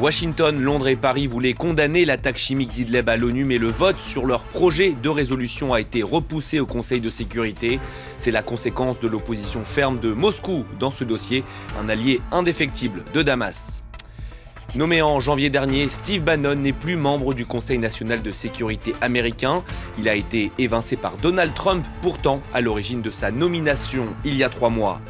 Washington, Londres et Paris voulaient condamner l'attaque chimique d'Idlib à l'ONU, mais le vote sur leur projet de résolution a été repoussé au Conseil de sécurité. C'est la conséquence de l'opposition ferme de Moscou dans ce dossier, un allié indéfectible de Damas. Nommé en janvier dernier, Steve Bannon n'est plus membre du Conseil national de sécurité américain. Il a été évincé par Donald Trump, pourtant à l'origine de sa nomination il y a 3 mois.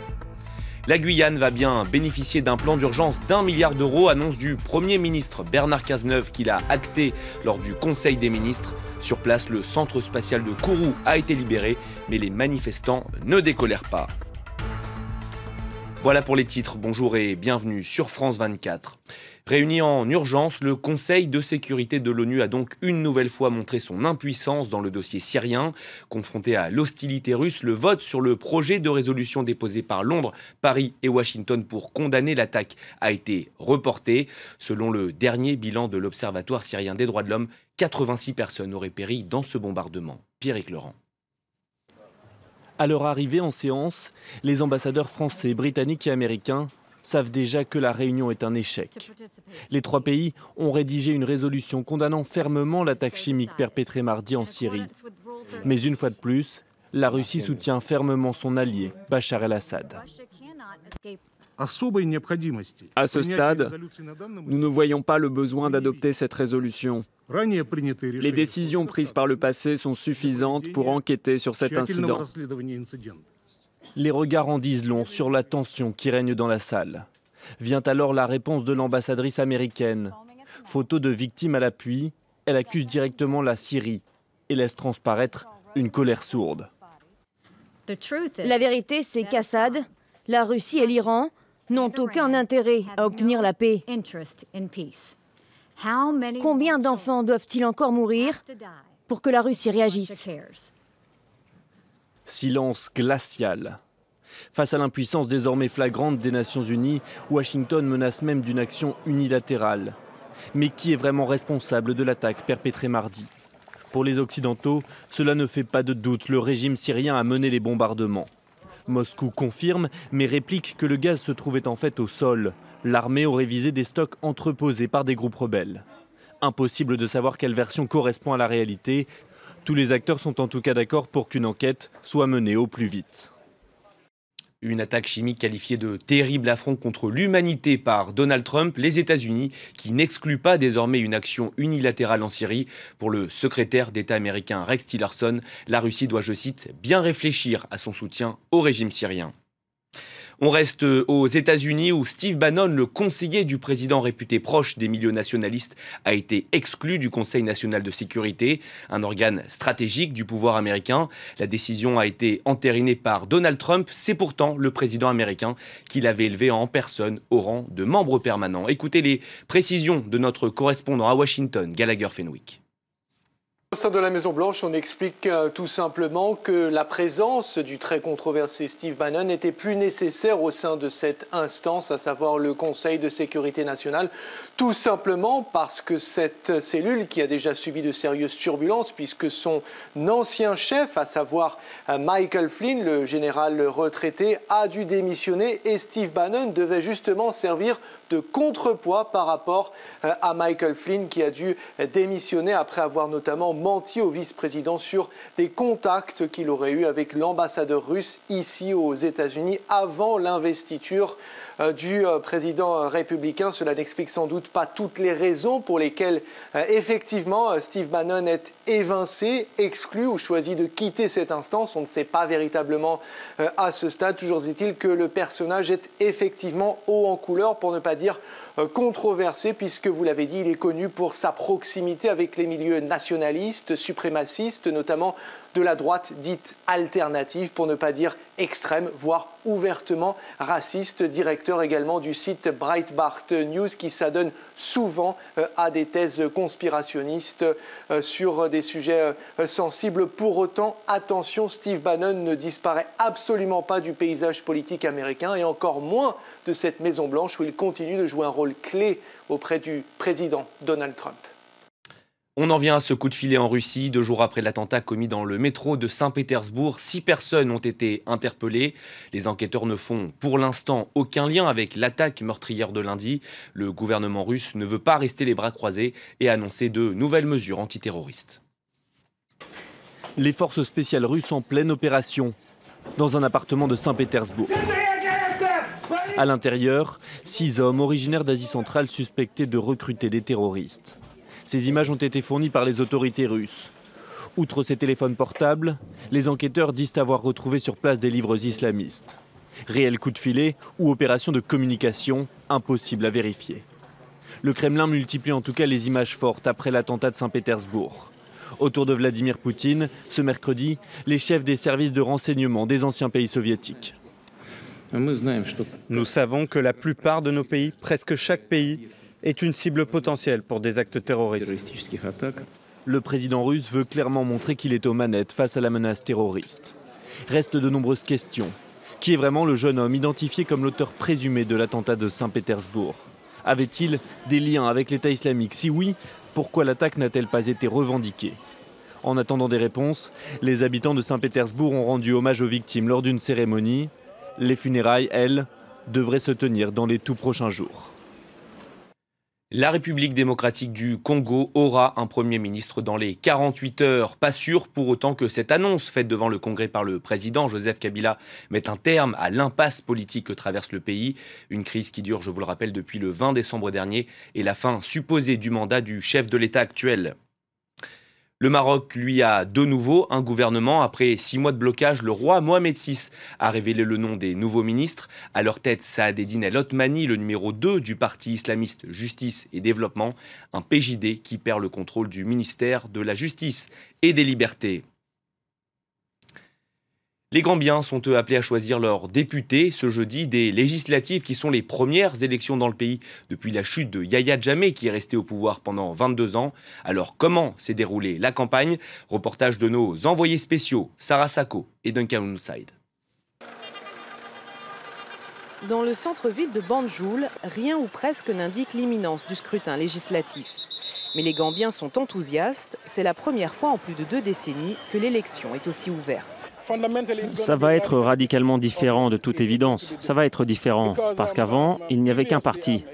La Guyane va bien bénéficier d'un plan d'urgence d'1 milliard d'euros, annonce du Premier ministre Bernard Cazeneuve qu'il a acté lors du Conseil des ministres. Sur place, le centre spatial de Kourou a été libéré, mais les manifestants ne décolèrent pas. Voilà pour les titres, bonjour et bienvenue sur France 24. Réuni en urgence, le Conseil de sécurité de l'ONU a donc une nouvelle fois montré son impuissance dans le dossier syrien. Confronté à l'hostilité russe, le vote sur le projet de résolution déposé par Londres, Paris et Washington pour condamner l'attaque a été reporté. Selon le dernier bilan de l'Observatoire syrien des droits de l'homme, 86 personnes auraient péri dans ce bombardement. Pierrick Laurent. À leur arrivée en séance, les ambassadeurs français, britanniques et américains savent déjà que la réunion est un échec. Les 3 pays ont rédigé une résolution condamnant fermement l'attaque chimique perpétrée mardi en Syrie. Mais une fois de plus, la Russie soutient fermement son allié, Bachar el-Assad. À ce stade, nous ne voyons pas le besoin d'adopter cette résolution. Les décisions prises par le passé sont suffisantes pour enquêter sur cet incident. Les regards en disent long sur la tension qui règne dans la salle. Vient alors la réponse de l'ambassadrice américaine. Photo de victimes à l'appui, elle accuse directement la Syrie et laisse transparaître une colère sourde. La vérité, c'est qu'Assad, la Russie et l'Iran n'ont aucun intérêt à obtenir la paix. Combien d'enfants doivent-ils encore mourir pour que la Russie réagisse ? Silence glacial. Face à l'impuissance désormais flagrante des Nations Unies, Washington menace même d'une action unilatérale. Mais qui est vraiment responsable de l'attaque perpétrée mardi ? Pour les Occidentaux, cela ne fait pas de doute, le régime syrien a mené les bombardements. Moscou confirme, mais réplique que le gaz se trouvait en fait au sol. L'armée aurait visé des stocks entreposés par des groupes rebelles. Impossible de savoir quelle version correspond à la réalité. Tous les acteurs sont en tout cas d'accord pour qu'une enquête soit menée au plus vite. Une attaque chimique qualifiée de terrible affront contre l'humanité par Donald Trump, les États-Unis, qui n'excluent pas désormais une action unilatérale en Syrie. Pour le secrétaire d'État américain Rex Tillerson, la Russie doit, je cite, bien réfléchir à son soutien au régime syrien. On reste aux États-Unis où Steve Bannon, le conseiller du président réputé proche des milieux nationalistes, a été exclu du Conseil national de sécurité, un organe stratégique du pouvoir américain. La décision a été entérinée par Donald Trump. C'est pourtant le président américain qui l'avait élevé en personne au rang de membre permanent. Écoutez les précisions de notre correspondant à Washington, Gallagher Fenwick. Au sein de la Maison-Blanche, on explique tout simplement que la présence du très controversé Steve Bannon n'était plus nécessaire au sein de cette instance, à savoir le Conseil de sécurité nationale, tout simplement parce que cette cellule, qui a déjà subi de sérieuses turbulences, puisque son ancien chef, à savoir Michael Flynn, le général retraité, a dû démissionner et Steve Bannon devait justement servir de contrepoids par rapport à Michael Flynn qui a dû démissionner après avoir notamment menti au vice-président sur des contacts qu'il aurait eus avec l'ambassadeur russe ici aux États-Unis avant l'investiture du président républicain. Cela n'explique sans doute pas toutes les raisons pour lesquelles effectivement Steve Bannon est évincé, exclu ou choisi de quitter cette instance. On ne sait pas véritablement à ce stade. Toujours est-il que le personnage est effectivement haut en couleur, pour ne pas dire controversé, puisque vous l'avez dit, il est connu pour sa proximité avec les milieux nationalistes, suprémacistes, notamment de la droite dite alternative, pour ne pas dire extrême, voire ouvertement raciste, directeur également du site Breitbart News qui s'adonne souvent à des thèses conspirationnistes sur des sujets sensibles. Pour autant, attention, Steve Bannon ne disparaît absolument pas du paysage politique américain et encore moins de cette Maison-Blanche où il continue de jouer un rôle clé auprès du président Donald Trump. On en vient à ce coup de filet en Russie. 2 jours après l'attentat commis dans le métro de Saint-Pétersbourg, 6 personnes ont été interpellées. Les enquêteurs ne font pour l'instant aucun lien avec l'attaque meurtrière de lundi. Le gouvernement russe ne veut pas rester les bras croisés et a annoncé de nouvelles mesures antiterroristes. Les forces spéciales russes en pleine opération dans un appartement de Saint-Pétersbourg. À l'intérieur, 6 hommes originaires d'Asie centrale suspectés de recruter des terroristes. Ces images ont été fournies par les autorités russes. Outre ces téléphones portables, les enquêteurs disent avoir retrouvé sur place des livres islamistes. Réel coup de filet ou opération de communication, impossible à vérifier. Le Kremlin multiplie en tout cas les images fortes après l'attentat de Saint-Pétersbourg. Autour de Vladimir Poutine, ce mercredi, les chefs des services de renseignement des anciens pays soviétiques. Nous savons que la plupart de nos pays, presque chaque pays, est une cible potentielle pour des actes terroristes. Le président russe veut clairement montrer qu'il est aux manettes face à la menace terroriste. Restent de nombreuses questions. Qui est vraiment le jeune homme identifié comme l'auteur présumé de l'attentat de Saint-Pétersbourg? Avait-il des liens avec l'État islamique? Si oui, pourquoi l'attaque n'a-t-elle pas été revendiquée? En attendant des réponses, les habitants de Saint-Pétersbourg ont rendu hommage aux victimes lors d'une cérémonie. Les funérailles, elles, devraient se tenir dans les tout prochains jours. La République démocratique du Congo aura un Premier ministre dans les 48 heures. Pas sûr pour autant que cette annonce faite devant le Congrès par le président Joseph Kabila mette un terme à l'impasse politique que traverse le pays. Une crise qui dure, je vous le rappelle, depuis le 20 décembre dernier et la fin supposée du mandat du chef de l'État actuel. Le Maroc, lui, a de nouveau un gouvernement. Après 6 mois de blocage, le roi Mohamed VI a révélé le nom des nouveaux ministres. À leur tête, Saadedine El Othmani, le numéro 2 du parti islamiste Justice et Développement, un PJD qui perd le contrôle du ministère de la Justice et des Libertés. Les Gambiens sont eux appelés à choisir leurs députés ce jeudi, des législatives qui sont les premières élections dans le pays depuis la chute de Yahya Jammeh qui est resté au pouvoir pendant 22 ans. Alors comment s'est déroulée la campagne? Reportage de nos envoyés spéciaux Sarah Sako et Duncan Ounsaid. Dans le centre-ville de Banjul, rien ou presque n'indique l'imminence du scrutin législatif. Mais les Gambiens sont enthousiastes. C'est la première fois en plus de 2 décennies que l'élection est aussi ouverte. Ça va être radicalement différent de toute évidence. Ça va être différent parce qu'avant, il n'y avait qu'un parti.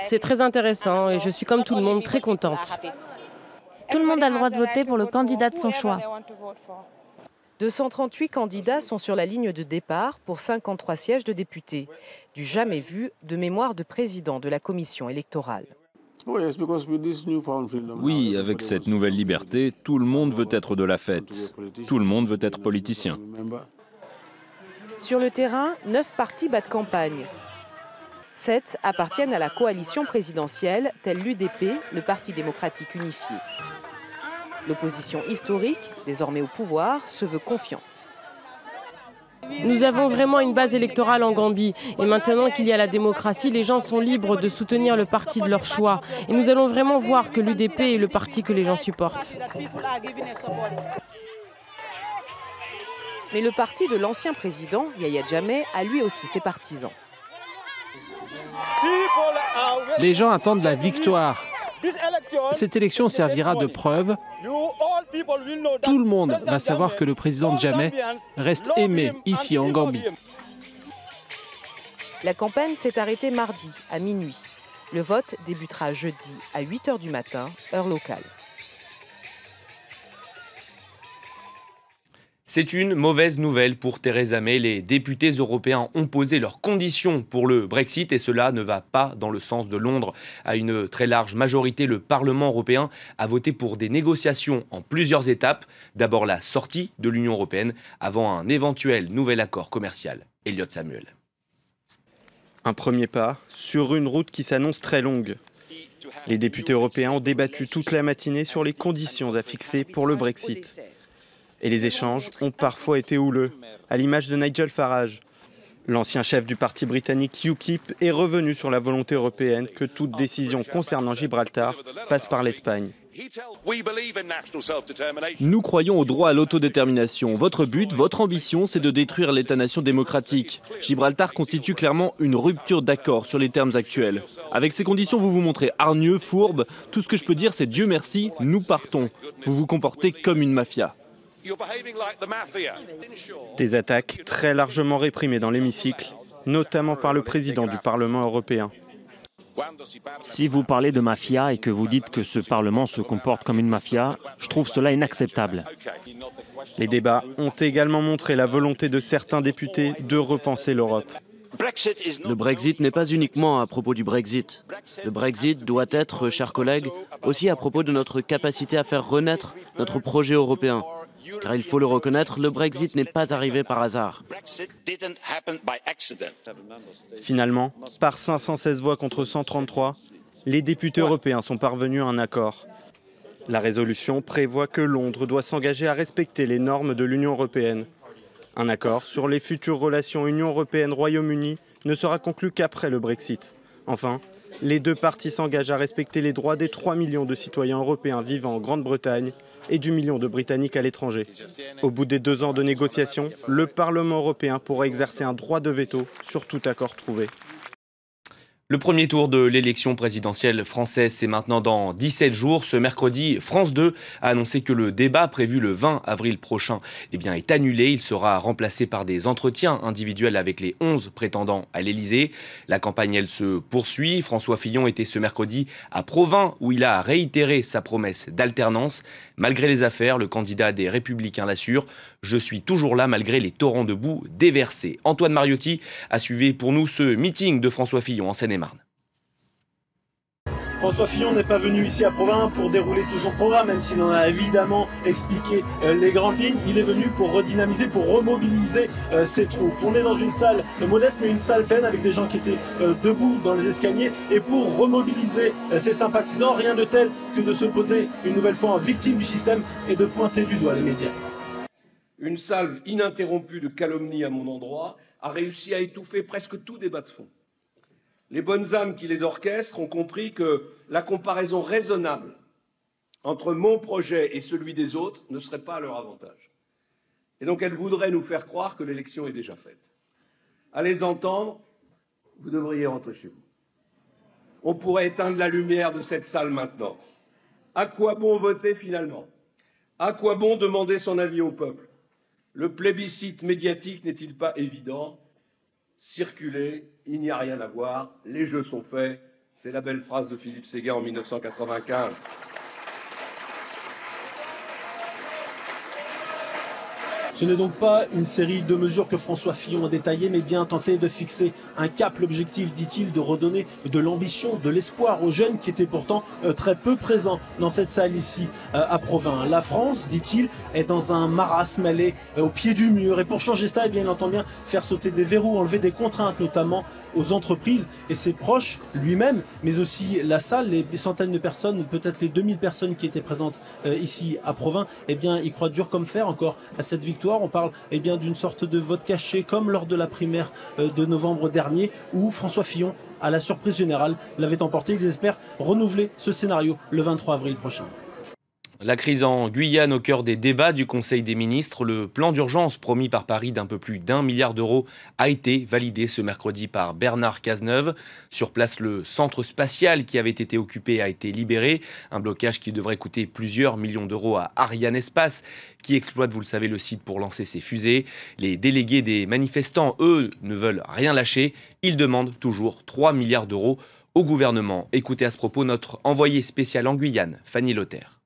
C'est très intéressant et je suis comme tout le monde très contente. Tout le monde a le droit de voter pour le candidat de son choix. 238 candidats sont sur la ligne de départ pour 53 sièges de députés. Du jamais vu de mémoire de président de la commission électorale. Oui, avec cette nouvelle liberté, tout le monde veut être de la fête. Tout le monde veut être politicien. Sur le terrain, 9 partis battent campagne. 7 appartiennent à la coalition présidentielle, telle l'UDP, le Parti démocratique unifié. L'opposition historique, désormais au pouvoir, se veut confiante. Nous avons vraiment une base électorale en Gambie. Et maintenant qu'il y a la démocratie, les gens sont libres de soutenir le parti de leur choix. Et nous allons vraiment voir que l'UDP est le parti que les gens supportent. Mais le parti de l'ancien président, Yahya Jammeh, a lui aussi ses partisans. Les gens attendent la victoire. Cette élection servira de preuve. Tout le monde va savoir que le président Jammeh reste aimé ici en Gambie. La campagne s'est arrêtée mardi à minuit. Le vote débutera jeudi à 8 h du matin, heure locale. C'est une mauvaise nouvelle pour Theresa May. Les députés européens ont posé leurs conditions pour le Brexit et cela ne va pas dans le sens de Londres. À une très large majorité, le Parlement européen a voté pour des négociations en plusieurs étapes. D'abord la sortie de l'Union européenne avant un éventuel nouvel accord commercial. Elliot Samuel. Un premier pas sur une route qui s'annonce très longue. Les députés européens ont débattu toute la matinée sur les conditions à fixer pour le Brexit. Et les échanges ont parfois été houleux, à l'image de Nigel Farage. L'ancien chef du parti britannique UKIP est revenu sur la volonté européenne que toute décision concernant Gibraltar passe par l'Espagne. Nous croyons au droit à l'autodétermination. Votre but, votre ambition, c'est de détruire l'État-nation démocratique. Gibraltar constitue clairement une rupture d'accord sur les termes actuels. Avec ces conditions, vous vous montrez hargneux, fourbe. Tout ce que je peux dire, c'est Dieu merci, nous partons. Vous vous comportez comme une mafia. Des attaques très largement réprimées dans l'hémicycle, notamment par le président du Parlement européen. Si vous parlez de mafia et que vous dites que ce Parlement se comporte comme une mafia, je trouve cela inacceptable. Les débats ont également montré la volonté de certains députés de repenser l'Europe. Le Brexit n'est pas uniquement à propos du Brexit. Le Brexit doit être, chers collègues, aussi à propos de notre capacité à faire renaître notre projet européen. Car il faut le reconnaître, le Brexit n'est pas arrivé par hasard. Finalement, par 516 voix contre 133, les députés européens sont parvenus à un accord. La résolution prévoit que Londres doit s'engager à respecter les normes de l'Union européenne. Un accord sur les futures relations Union européenne-Royaume-Uni ne sera conclu qu'après le Brexit. Enfin, les deux parties s'engagent à respecter les droits des 3 millions de citoyens européens vivant en Grande-Bretagne et du million de Britanniques à l'étranger. Au bout des 2 ans de négociations, le Parlement européen pourra exercer un droit de veto sur tout accord trouvé. Le premier tour de l'élection présidentielle française, c'est maintenant dans 17 jours. Ce mercredi, France 2 a annoncé que le débat prévu le 20 avril prochain est annulé. Il sera remplacé par des entretiens individuels avec les 11 prétendants à l'Élysée. La campagne, elle, se poursuit. François Fillon était ce mercredi à Provins, où il a réitéré sa promesse d'alternance. Malgré les affaires, le candidat des Républicains l'assure. Je suis toujours là malgré les torrents de boue déversés. Antoine Mariotti a suivi pour nous ce meeting de François Fillon en Seine-et-Marne. François Fillon n'est pas venu ici à Provins pour dérouler tout son programme, même s'il en a évidemment expliqué les grandes lignes. Il est venu pour redynamiser, pour remobiliser ses troupes. On est dans une salle modeste, mais une salle pleine avec des gens qui étaient debout dans les escaliers. Et pour remobiliser ses sympathisants, rien de tel que de se poser une nouvelle fois en victime du système et de pointer du doigt les médias. Une salve ininterrompue de calomnies à mon endroit a réussi à étouffer presque tout débat de fond. Les bonnes âmes qui les orchestrent ont compris que la comparaison raisonnable entre mon projet et celui des autres ne serait pas à leur avantage. Et donc elles voudraient nous faire croire que l'élection est déjà faite. À les entendre, vous devriez rentrer chez vous. On pourrait éteindre la lumière de cette salle maintenant. À quoi bon voter finalement? À quoi bon demander son avis au peuple? Le plébiscite médiatique n'est-il pas évident? Circuler, il n'y a rien à voir, les jeux sont faits. C'est la belle phrase de Philippe Séguin en 1995. Ce n'est donc pas une série de mesures que François Fillon a détaillées, mais bien tenter de fixer un cap. L'objectif, dit-il, de redonner de l'ambition, de l'espoir aux jeunes qui étaient pourtant très peu présents dans cette salle ici à Provins. La France, dit-il, est dans un marasme, elle est au pied du mur. Et pour changer cela, il entend bien faire sauter des verrous, enlever des contraintes, notamment aux entreprises et ses proches, lui-même, mais aussi la salle, les centaines de personnes, peut-être les 2000 personnes qui étaient présentes ici à Provins, ils croient dur comme fer encore à cette victoire. On parle d'une sorte de vote caché comme lors de la primaire de novembre dernier où François Fillon, à la surprise générale, l'avait emporté. Ils espèrent renouveler ce scénario le 23 avril prochain. La crise en Guyane au cœur des débats du Conseil des ministres. Le plan d'urgence promis par Paris d'un peu plus d'1 milliard d'euros a été validé ce mercredi par Bernard Cazeneuve. Sur place, le centre spatial qui avait été occupé a été libéré. Un blocage qui devrait coûter plusieurs millions d'euros à Ariane Espace, qui exploite, vous le savez, le site pour lancer ses fusées. Les délégués des manifestants, eux, ne veulent rien lâcher. Ils demandent toujours 3 milliards d'euros au gouvernement. Écoutez à ce propos notre envoyée spéciale en Guyane, Fanny Lothaire.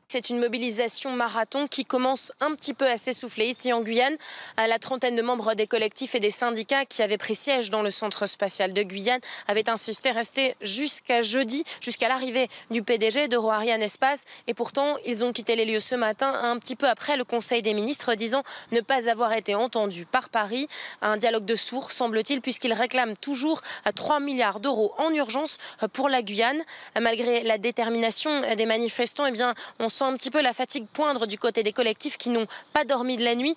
C'est une mobilisation marathon qui commence un petit peu à s'essouffler. Ici en Guyane, la trentaine de membres des collectifs et des syndicats qui avaient pris siège dans le centre spatial de Guyane avaient insisté rester jusqu'à jeudi, jusqu'à l'arrivée du PDG d'Ariane Espace. Et pourtant, ils ont quitté les lieux ce matin, un petit peu après le Conseil des ministres, disant ne pas avoir été entendus par Paris. Un dialogue de sourds, semble-t-il, puisqu'ils réclament toujours 3 milliards d'euros en urgence pour la Guyane. Malgré la détermination des manifestants, on sent sent un petit peu la fatigue poindre du côté des collectifs qui n'ont pas dormi de la nuit,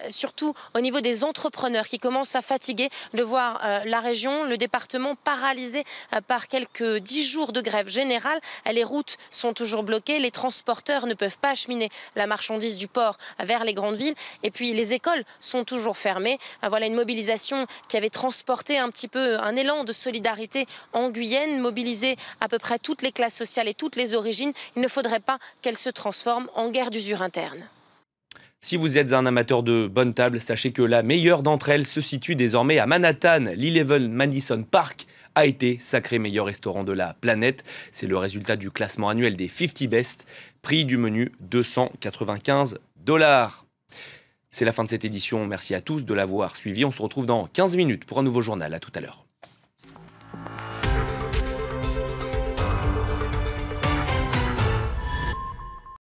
surtout au niveau des entrepreneurs qui commencent à fatiguer de voir la région, le département paralysé par quelques 10 jours de grève générale. Les routes sont toujours bloquées, les transporteurs ne peuvent pas acheminer la marchandise du port vers les grandes villes et puis les écoles sont toujours fermées. Voilà une mobilisation qui avait transporté un petit peu un élan de solidarité en Guyane, mobiliser à peu près toutes les classes sociales et toutes les origines. Il ne faudrait pas qu'elle se transforme en guerre d'usure interne. Si vous êtes un amateur de bonne table, sachez que la meilleure d'entre elles se situe désormais à Manhattan. L'Eleven Madison Park a été sacré meilleur restaurant de la planète. C'est le résultat du classement annuel des 50 Best. Prix du menu, 295 $. C'est la fin de cette édition. Merci à tous de l'avoir suivi. On se retrouve dans 15 minutes pour un nouveau journal. À tout à l'heure.